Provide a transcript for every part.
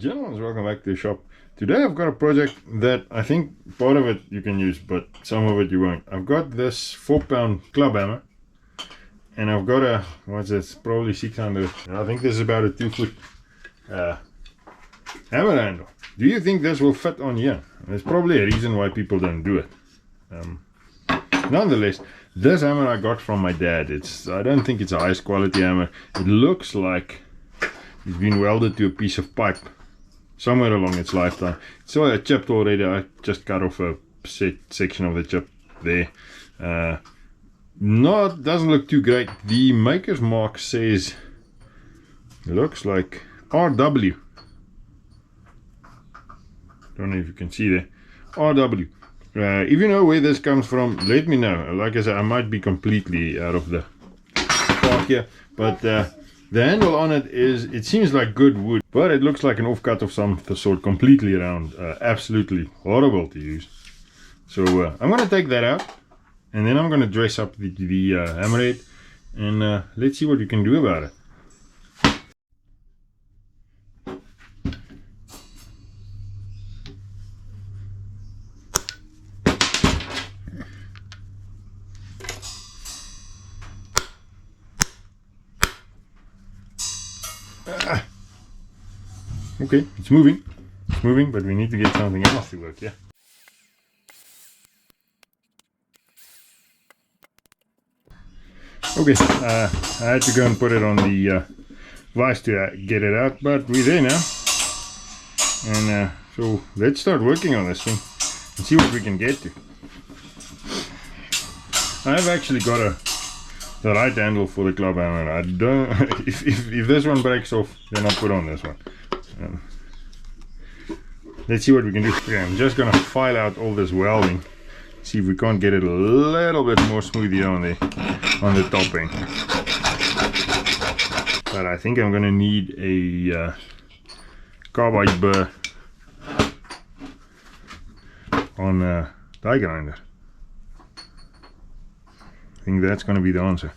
Gentlemen, welcome back to the shop. Today I've got a project that I think part of it you can use, but some of it you won't. I've got this 4-pound club hammer, and I've got a, what's this, probably 600, and I think this is about a 2-foot hammer handle. Do you think this will fit on here? There's probably a reason why people don't do it. Nonetheless, this hammer I got from my dad. I don't think it's a highest quality hammer. It looks like it's been welded to a piece of pipe somewhere along its lifetime. It's so chipped already. I just cut off a section of the chip there. Doesn't look too great. The maker's mark says, looks like RW. Don't know if you can see there. RW. If you know where this comes from, let me know. Like I said, I might be completely out of the park here, but the handle on it it seems like good wood, but it looks like an offcut of some sort, completely round. Absolutely horrible to use. So I'm going to take that out, and then I'm going to dress up the hammerhead, and let's see what we can do about it. Okay, it's moving, but we need to get something else to work, yeah? Okay, I had to go and put it on the vise to get it out, but we're there now. And so let's start working on this thing and see what we can get to. I've actually got the right handle for the club hammer. I don't. If this one breaks off, then I'll put on this one. Let's see what we can do. Okay, I'm just gonna file out all this welding, see if we can't get it a little bit more smooth here on the top end. But I think I'm gonna need a carbide burr on a die grinder. I think that's gonna be the answer.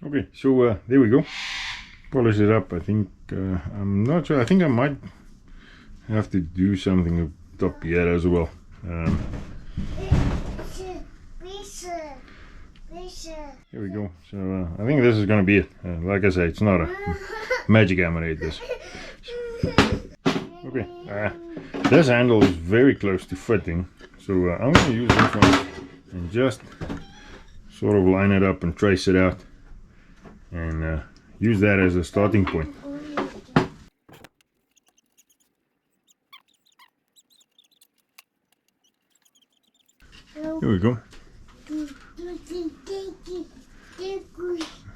Okay, so there we go. Polish it up. I think I'm not sure. I think I might have to do something up top here as well. Here we go. So I think this is going to be it. Like I say, it's not a magic hammerhead. This. Okay. This handle is very close to fitting, so I'm going to use this one and just sort of line it up and trace it out, and use that as a starting point. Here we go. I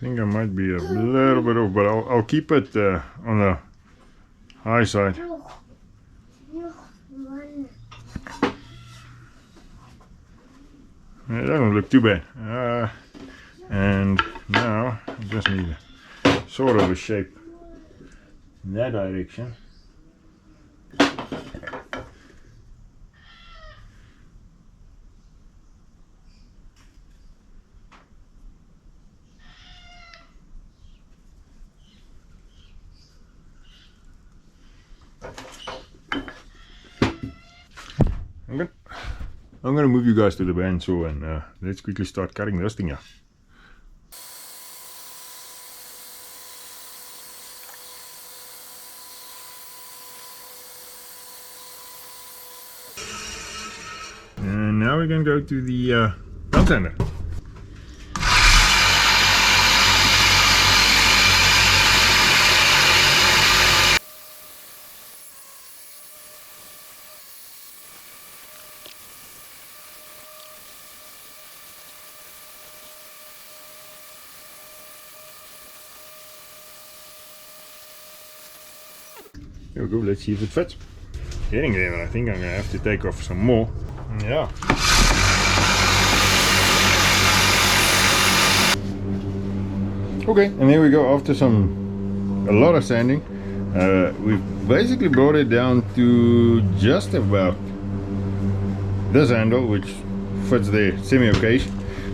think I might be a little bit off, but I'll keep it on the high side. It doesn't look too bad. And now I just need sort of a shape in that direction. I'm gonna move you guys to the bandsaw, and let's quickly start cutting this thing out. And now we're going to go to the belt sander. There we go, let's see if it fits. Getting there, but I think I'm going to have to take off some more. Yeah. Okay, and there we go. After a lot of sanding, We've basically brought it down to just about this handle, which fits there semi-okay.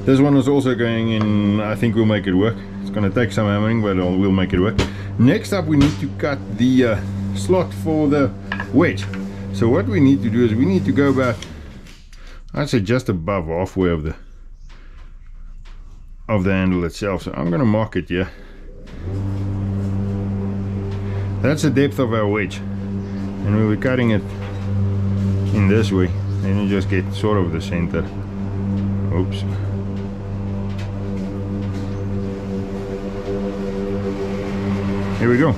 This one is also going in. I think we'll make it work. It's going to take some hammering, but we'll make it work. Next up, we need to cut the slot for the wedge. So what we need to do is we need to go about, I'd say, just above halfway of the handle itself. So I'm going to mark it here. That's the depth of our wedge, and when we're cutting it in this way, then you just get sort of the center. Oops. Here we go.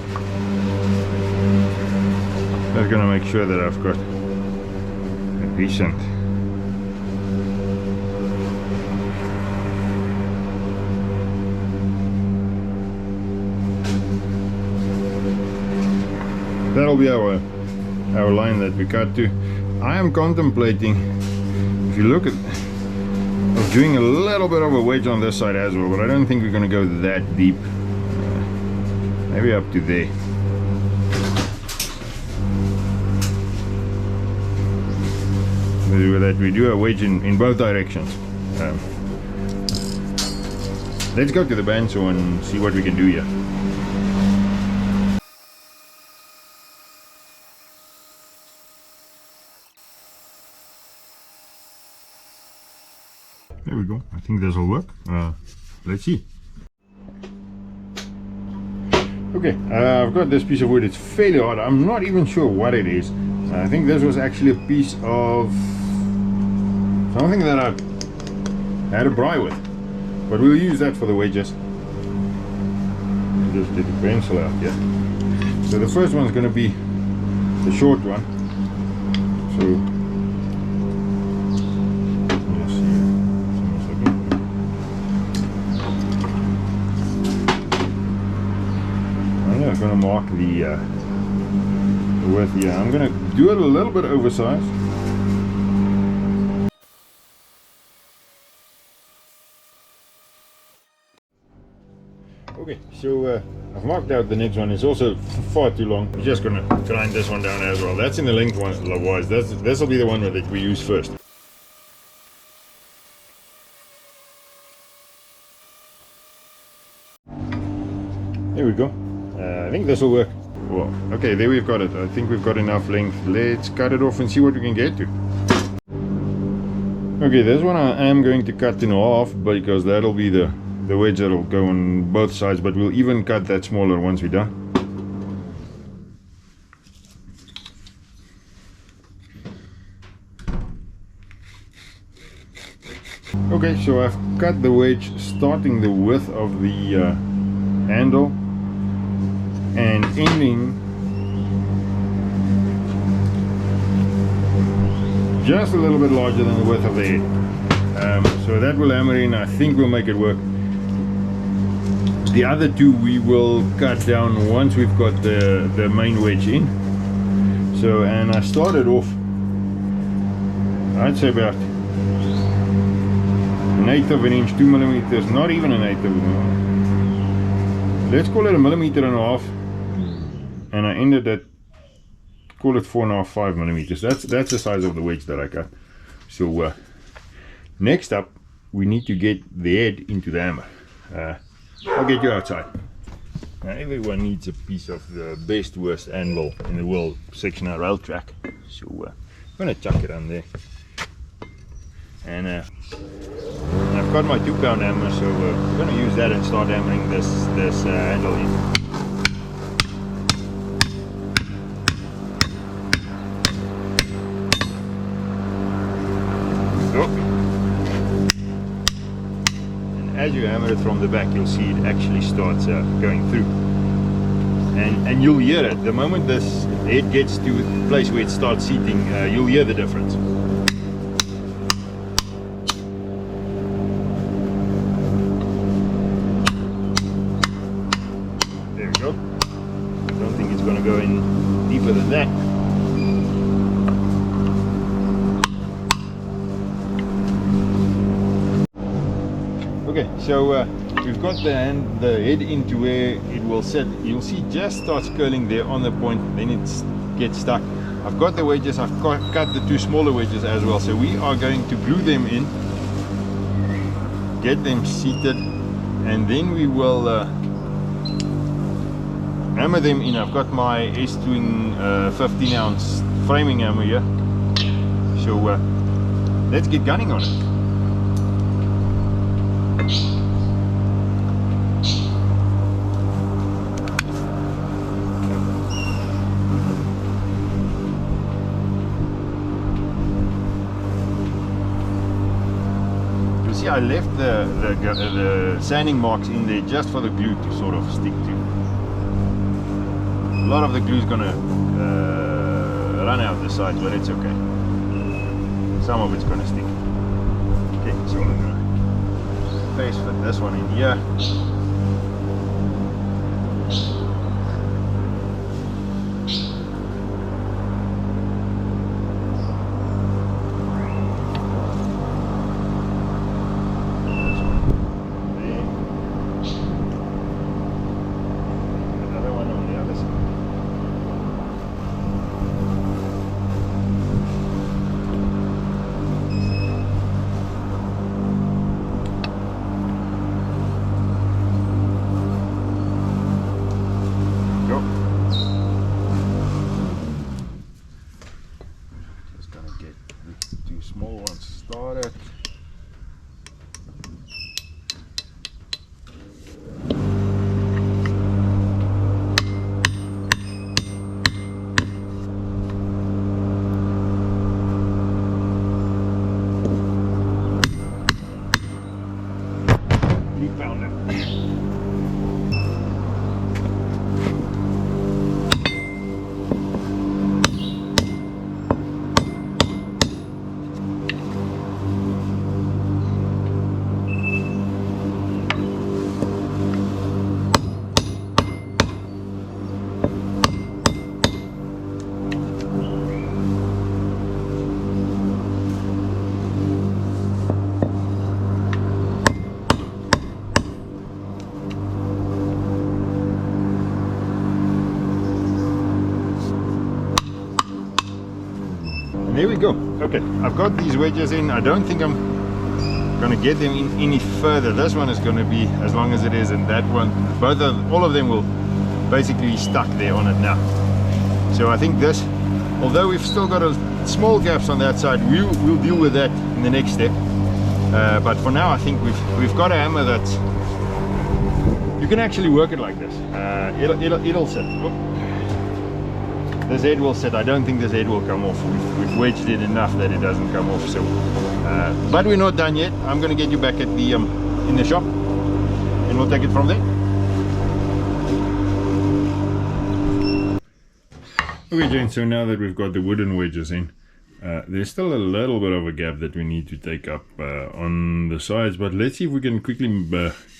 Just gonna make sure that I've got a decent that'll be our line that we cut to. I am contemplating, if you look at, of doing a little bit of a wedge on this side as well, but I don't think we're going to go that deep. Maybe up to there. With that, we do a wedge in both directions. Let's go to the bandsaw and see what we can do here. There we go. I think this will work. Let's see. Okay, I've got this piece of wood. It's fairly hard. I'm not even sure what it is. I think this was actually a piece of something that I had a braai with, but we'll use that for the wedges. Just get the pencil out here. So the first one's going to be the short one. So I'm going to mark the width here. I'm going to do it a little bit oversized. Okay, so I've marked out the next one. It's also far too long. We're just going to grind this one down as well. That's in the length wise. This will be the one that we use first. There we go. I think this will work. Well, okay, there we've got it. I think we've got enough length. Let's cut it off and see what we can get to. Okay, this one I am going to cut in half because that'll be the wedge that'll go on both sides, but we'll even cut that smaller once we're done. Okay, so I've cut the wedge starting the width of the handle and ending just a little bit larger than the width of the head. So that will hammer in. I think we'll make it work. The other two we will cut down once we've got the main wedge in. So, and I started off, I'd say about 1/8 of an inch, 2 millimeters, not even 1/8 of an inch. Let's call it 1.5 millimeters. And I ended at, call it 4.5, 5 millimeters. That's the size of the wedge that I cut. So next up, we need to get the head into the hammer. I'll get you outside. Now, everyone needs a piece of the best worst anvil in the world, sectional rail track. So I'm gonna chuck it on there. And I've got my 2-pound hammer, so we're gonna use that and start hammering this handle in. As you hammer it from the back, you'll see it actually starts going through, and you'll hear it the moment this head gets to the place where it starts seating. You'll hear the difference. There we go. I don't think it's going to go in deeper than that. Okay, so we we've got the head into where it will sit. You'll see just starts curling there on the point, then it gets stuck. I've got the wedges, I've cut the 2 smaller wedges as well, so we are going to glue them in, get them seated, and then we will hammer them in. I've got my S-Twin 15-ounce framing hammer here, so let's get gunning on it. See, I left the sanding marks in there just for the glue to sort of stick to. A lot of the glue is gonna run out the sides, but it's okay. Some of it's gonna stick. Okay, so I'm gonna face fit this one in here. Small ones started. You found it. There we go. Okay, I've got these wedges in. I don't think I'm gonna get them in any further. This one is gonna be as long as it is, and that one, all of them will basically be stuck there on it now. So I think this, although we've still got small gaps on that side, we'll deal with that in the next step. But for now, I think we've got a hammer that you can actually work it like this. It'll sit. Oh. This head will sit. I don't think this head will come off. We've wedged it enough that it doesn't come off. So, but we're not done yet. I'm going to get you back at the in the shop, and we'll take it from there. Okay, Jane. So now that we've got the wooden wedges in, there's still a little bit of a gap that we need to take up on the sides. But let's see if we can quickly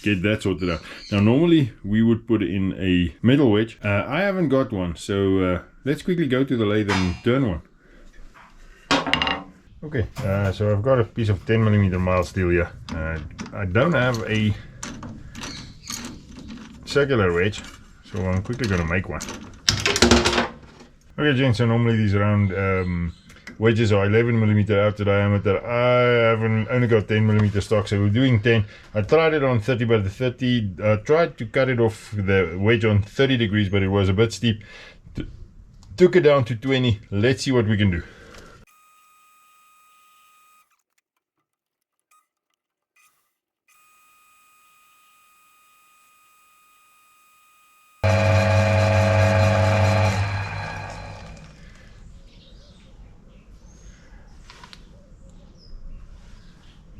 get that sorted out. Now, normally we would put in a metal wedge. I haven't got one, so let's quickly go to the lathe and turn one. Okay, so I've got a piece of 10mm mild steel here. I don't have a circular wedge, so I'm quickly going to make one. Okay, Jane, so normally these round wedges are 11mm outer diameter. I haven't only got 10mm stock, so we're doing 10. I tried it on 30 by the 30. I tried to cut it off the wedge on 30 degrees, but it was a bit steep. Took it down to 20. Let's see what we can do.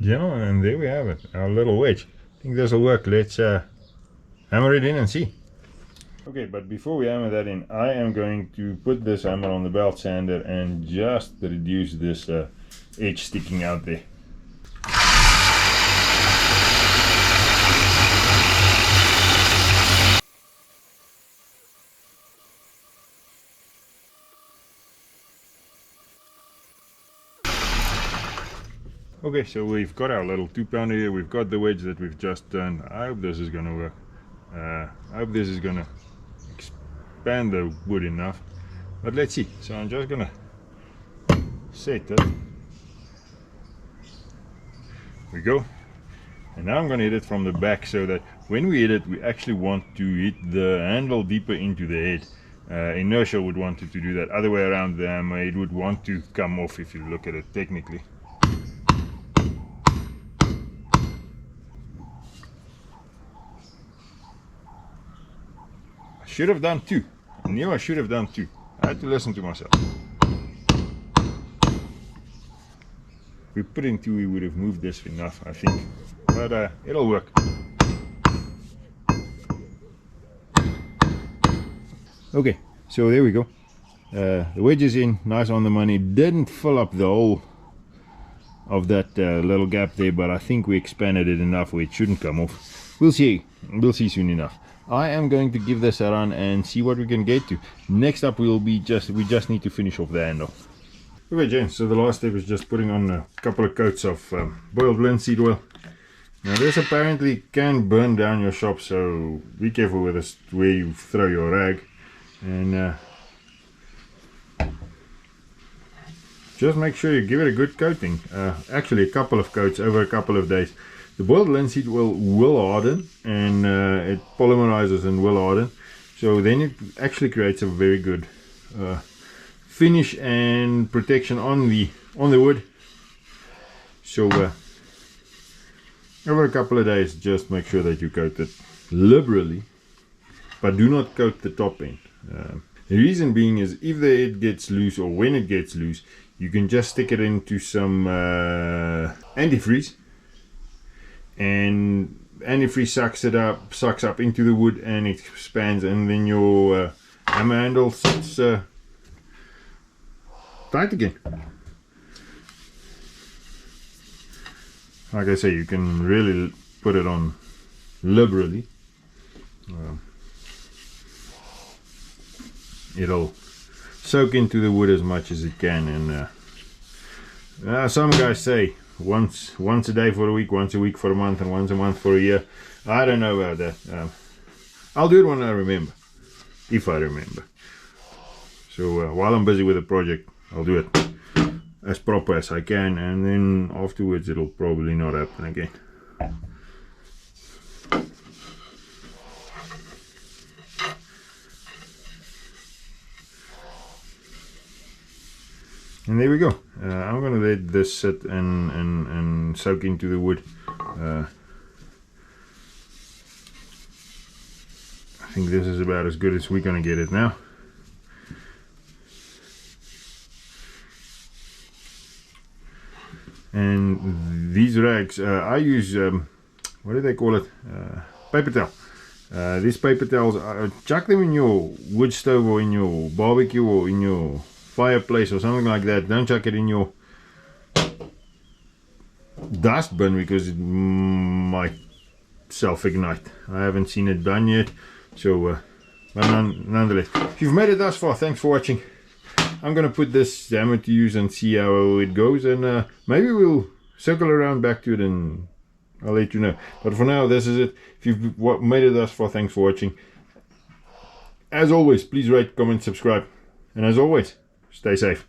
Gentlemen, and there we have it, our little wedge. I think this will work. Let's hammer it in and see. Okay, but before we hammer that in, I am going to put this hammer on the belt sander and just reduce this edge sticking out there. Okay, so we've got our little 2-pounder here. We've got the wedge that we've just done. I hope this is gonna work. I hope this is gonna expand the wood enough, but let's see. So I'm just gonna set it. We go. And now I'm gonna hit it from the back, so that when we hit it, we actually want to hit the handle deeper into the head. Inertia would want it to do that. Other way around, it would want to come off if you look at it technically. Should have done 2. I knew I should have done 2. I had to listen to myself. If we put in 2, we would have moved this enough, I think. But it'll work. Okay, so there we go. The wedge is in, nice on the money. Didn't fill up the whole of that little gap there, but I think we expanded it enough where it shouldn't come off. We'll see soon enough. I am going to give this a run and see what we can get to. Next up we just need to finish off the handle. Okay gents, so the last step is just putting on a couple of coats of boiled linseed oil. Now this apparently can burn down your shop, so be careful with this where you throw your rag, and just make sure you give it a good coating, actually a couple of coats over a couple of days. The boiled linseed oil will harden, and it polymerizes and will harden, so then it actually creates a very good finish and protection on the wood. So over a couple of days, just make sure that you coat it liberally, but do not coat the top end. The reason being is if the head gets loose, or when it gets loose, you can just stick it into some antifreeze, and antifreeze sucks up into the wood and it expands, and then your hammer handle sits tight again. Like I say, you can really put it on liberally. It'll soak into the wood as much as it can, and some guys say once a day for a week, once a week for a month, and once a month for a year. I don't know about that. I'll do it when I remember, if I remember. So while I'm busy with the project, I'll do it as proper as I can, and then afterwards it'll probably not happen again. And there we go. I'm gonna let this sit and soak into the wood. I think this is about as good as we're gonna get it now. And these rags, I use, what do they call it? Paper towel. These paper towels, chuck them in your wood stove, or in your barbecue, or in your fireplace, or something like that. Don't chuck it in your dustbin, because it might self-ignite. I haven't seen it done yet, so but nonetheless, if you've made it thus far, thanks for watching. I'm gonna put this hammer to use and see how it goes, and maybe we'll circle around back to it and I'll let you know. But for now, this is it. If you've made it thus far, thanks for watching. As always, please rate, comment, subscribe, and as always, stay safe.